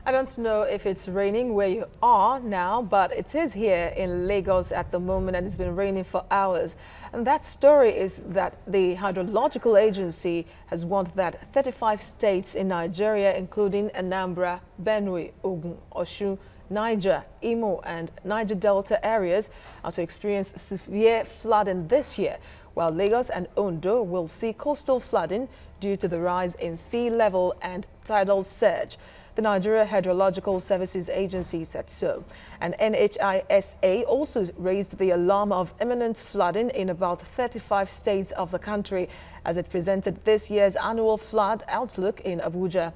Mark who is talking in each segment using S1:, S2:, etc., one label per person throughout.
S1: I don't know if it's raining where you are now, but it is here in Lagos at the moment, and it's been raining for hours. And that story is that the Hydrological Agency has warned that 35 states in Nigeria, including Anambra, Benue, Ogun, Osun, Niger, Imo and Niger Delta areas are to experience severe flooding this year, while Lagos and Ondo will see coastal flooding due to the rise in sea level and tidal surge. The Nigeria Hydrological Services Agency said so. And NHISA also raised the alarm of imminent flooding in about 35 states of the country as it presented this year's annual flood outlook in Abuja.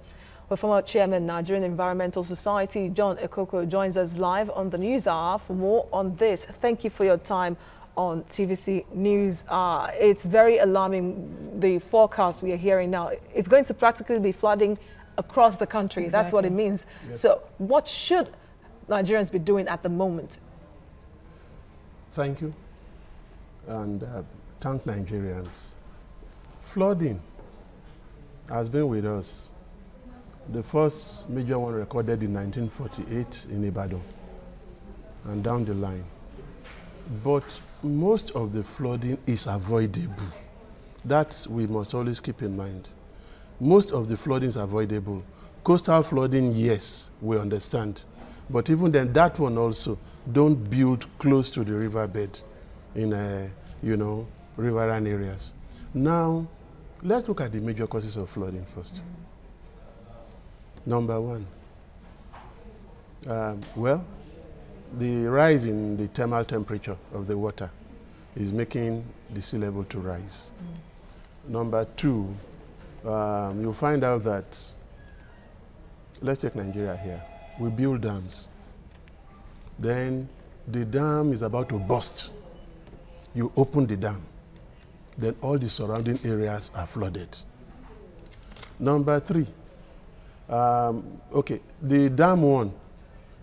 S1: Well, former chairman Nigerian Environmental Society John Ekoko joins us live on the News Hour for more on this. Thank you for your time on TVC News Hour. It's very alarming, the forecast we are hearing now. It's going to practically be flooding across the country. Exactly. That's what it means. Yes. So what should Nigerians be doing at the moment?
S2: Thank you. And thank Nigerians. Flooding has been with us. The first major one recorded in 1948 in Ibadan and down the line. But most of the flooding is avoidable. That we must always keep in mind. Most of the flooding is avoidable. Coastal flooding, yes, we understand. But even then, that one also, don't build close to the riverbed in, riverine areas. Now, let's look at the major causes of flooding first. Number one, the rise in the thermal temperature of the water is making the sea level to rise. Number two, you'll find out that, let's take Nigeria here. We build dams. Then the dam is about to burst. You open the dam. Then all the surrounding areas are flooded. Number three, the dam one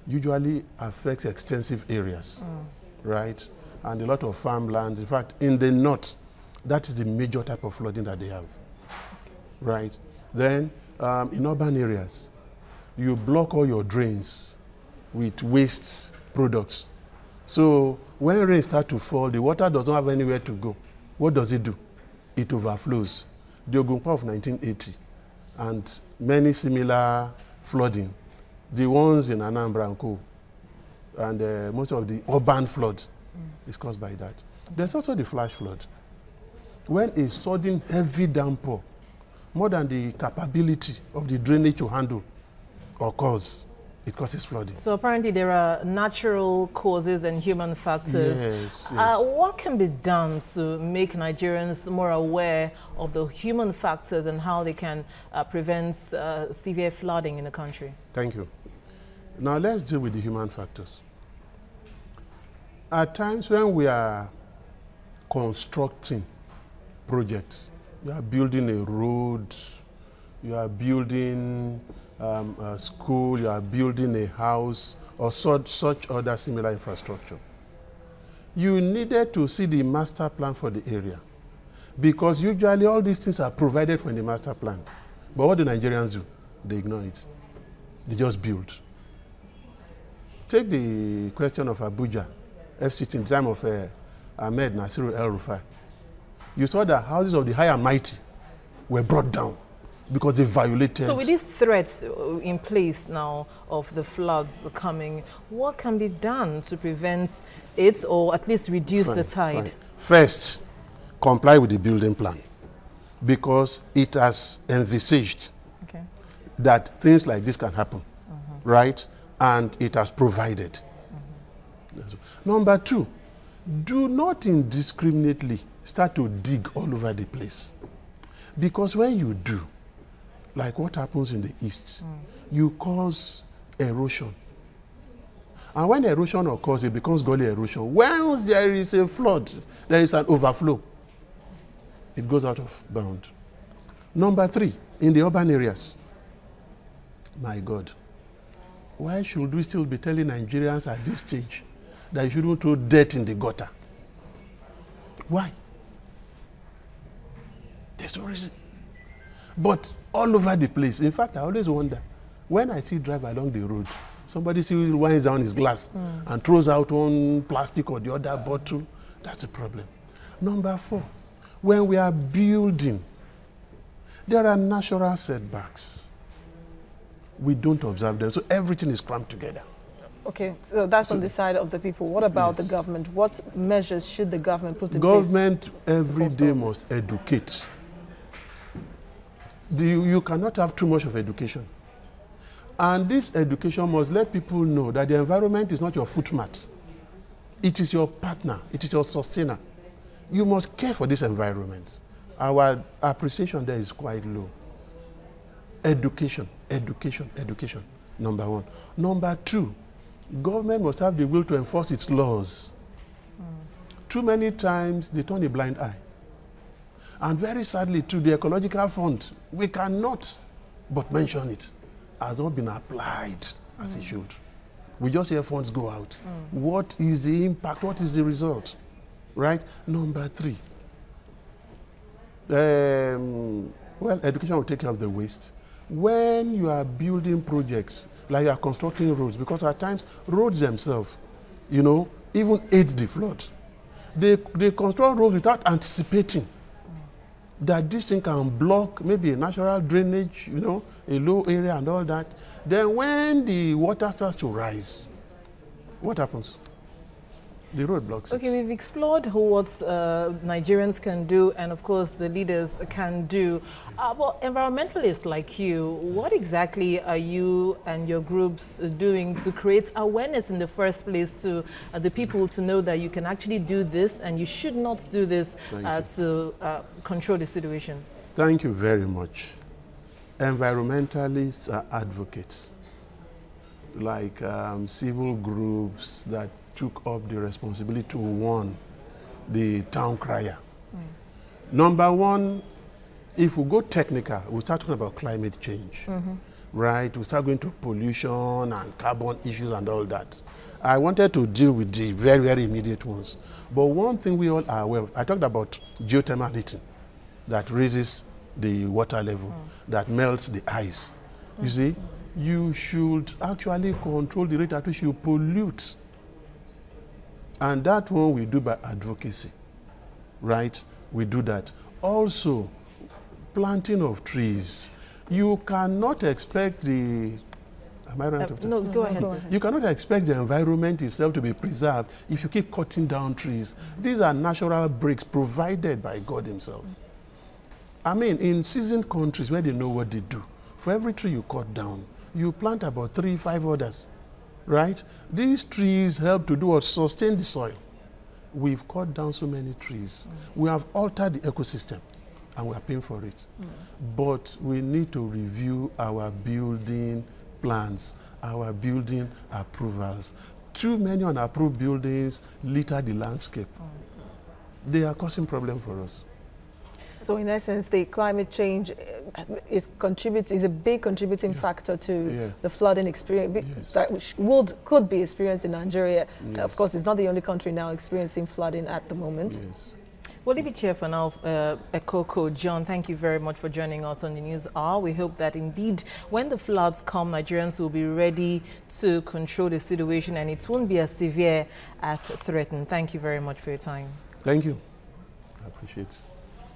S2: usually affects extensive areas, right? And a lot of farmlands. In fact, in the north, that is the major type of flooding that they have. Right. Then, in urban areas, you block all your drains with waste products. So when rain starts to fall, the water doesn't have anywhere to go. What does it do? It overflows. The Ogunpa of 1980 and many similar flooding, the ones in Anambra and Co. And most of the urban floods is caused by that. There's also the flash flood. When a sudden heavy downpour, more than the capability of the drainage to handle occurs, it causes flooding. So
S3: apparently there are natural causes and human factors.
S2: Yes.
S3: What can be done to make Nigerians more aware of the human factors and how they can prevent severe flooding in the country?
S2: Thank you. Now let's deal with the human factors. At times when we are constructing projects, you are building a road, you are building a school, you are building a house, or such other similar infrastructure. You needed to see the master plan for the area, because usually all these things are provided for in the master plan. But what do Nigerians do? They ignore it. They just build. Take the question of Abuja, FCT in the time of Ahmed Nasiru El-Rufai. You saw that houses of the high and mighty were brought down because they violated.
S3: So with these threats in place now of the floods coming, what can be done to prevent it or at least reduce the tide?
S2: Fine. First, comply with the building plan, because it has envisaged that things like this can happen, right? And it has provided. Number two, do not indiscriminately start to dig all over the place. Because when you do, like what happens in the east, you cause erosion. And when erosion occurs, it becomes gully erosion. Once there is a flood, there is an overflow. It goes out of bound. Number three, in the urban areas, my God, why should we still be telling Nigerians at this stage that you shouldn't throw dirt in the gutter? Why? There's no reason. But all over the place, in fact, I always wonder, When I see drive along the road, somebody still winds down his glass and throws out one plastic or the other bottle, that's a problem. Number 4, when we are building, there are natural setbacks. We don't observe them, so everything is cramped together.
S1: Okay, so that's on the side of the people. What about the government? What measures should the government put in place?
S2: Government every day must educate. You cannot have too much of education. And this education must let people know that the environment is not your footmat. It is your partner. It is your sustainer. You must care for this environment. Our appreciation there is quite low. Education, education, education, number 1. Number 2, government must have the will to enforce its laws. Too many times they turn a blind eye. And very sadly, to the ecological fund, we cannot but mention it, has not been applied as it should. We just hear funds go out. What is the impact? What is the result? Right? Number 3. Well, education will take care of the waste. When you are building projects, like you are constructing roads, because at times roads themselves, you know, even aid the flood. They construct roads without anticipating that this thing can block maybe a natural drainage, you know, a low area and all that. Then when the water starts to rise, what happens? The road blocks
S3: Okay,
S2: it.
S3: we've explored what Nigerians can do and, of course, the leaders can do. Well, environmentalists like you, what exactly are you and your groups doing to create awareness in the first place to the people to know that you can actually do this and you should not do this to control the situation?
S2: Thank you very much. Environmentalists are advocates, like civil groups that took up the responsibility to warn the town crier. Number 1, if we go technical, we start talking about climate change, right? We start going to pollution and carbon issues and all that. I wanted to deal with the very, very immediate ones. But one thing we all are aware of, I talked about geothermal heating that raises the water level, that melts the ice. You see, you should actually control the rate at which you pollute. And that one we do by advocacy, right? We do that. Also, planting of trees. You cannot expect the... Am I right?
S3: No, go ahead.
S2: You cannot expect the environment itself to be preserved if you keep cutting down trees. These are natural breaks provided by God himself. I mean, in seasoned countries where they know what they do, for every tree you cut down, you plant about 3, 5 others. Right? These trees help to do what? Sustain the soil. We've cut down so many trees. We have altered the ecosystem, and we are paying for it. But we need to review our building plans, our building approvals. Too many unapproved buildings litter the landscape. They are causing problems for us.
S1: So in essence, the climate change is a big contributing factor to the flooding experience that could be experienced in Nigeria. Of course, it's not the only country now experiencing flooding at the moment.
S3: We'll leave it here for now. Ekoko, John, thank you very much for joining us on the News Hour. We hope that indeed when the floods come, Nigerians will be ready to control the situation and it won't be as severe as threatened. Thank you very much for your time.
S2: Thank you. I appreciate it.